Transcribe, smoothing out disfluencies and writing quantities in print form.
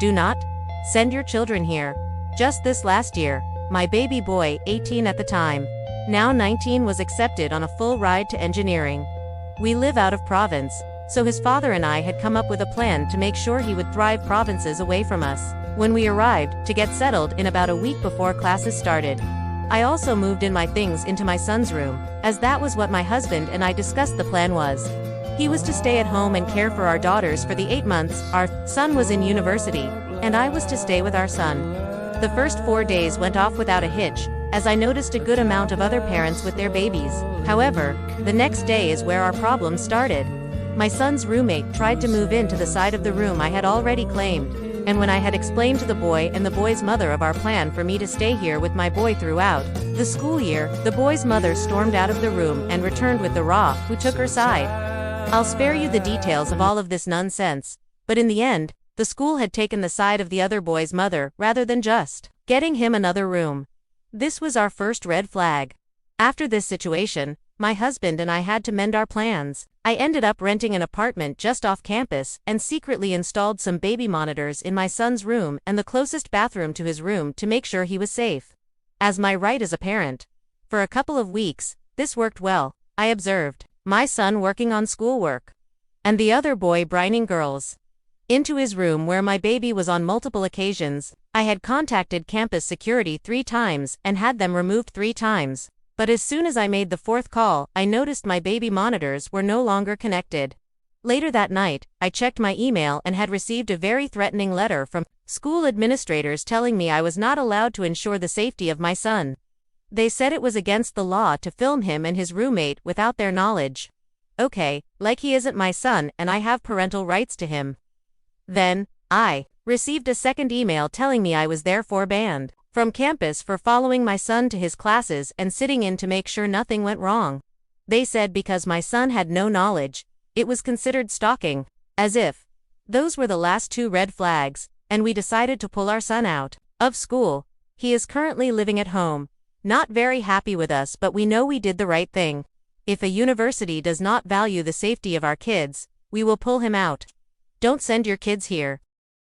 Do not send your children here. Just this last year, my baby boy, 18 at the time, now 19, was accepted on a full ride to engineering. We live out of province, so his father and I had come up with a plan to make sure he would thrive provinces away from us. When we arrived, to get settled in about a week before classes started. I also moved in my things into my son's room, as that was what my husband and I discussed the plan was. He was to stay at home and care for our daughters for the 8 months our son was in university, and I was to stay with our son. The first 4 days went off without a hitch, as I noticed a good amount of other parents with their babies. However, the next day is where our problem started. My son's roommate tried to move into the side of the room I had already claimed, and when I had explained to the boy and the boy's mother of our plan for me to stay here with my boy throughout the school year, the boy's mother stormed out of the room and returned with the Ra, who took her side. I'll spare you the details of all of this nonsense, but in the end, the school had taken the side of the other boy's mother rather than just getting him another room. This was our first red flag. After this situation, my husband and I had to mend our plans. I ended up renting an apartment just off campus and secretly installed some baby monitors in my son's room and the closest bathroom to his room to make sure he was safe. As my right as a parent. For a couple of weeks, this worked well. I observed my son working on schoolwork, and the other boy brining girls into his room where my baby was on multiple occasions. I had contacted campus security 3 times and had them removed 3 times. But as soon as I made the 4th call, I noticed my baby monitors were no longer connected. Later that night, I checked my email and had received a very threatening letter from school administrators telling me I was not allowed to ensure the safety of my son. They said it was against the law to film him and his roommate without their knowledge. Okay, like he isn't my son and I have parental rights to him. Then, I received a second email telling me I was therefore banned from campus for following my son to his classes and sitting in to make sure nothing went wrong. They said because my son had no knowledge, it was considered stalking. As if those were the last 2 red flags, and we decided to pull our son out of school. He is currently living at home, not very happy with us, but we know we did the right thing. If a university does not value the safety of our kids, we will pull him out. Don't send your kids here.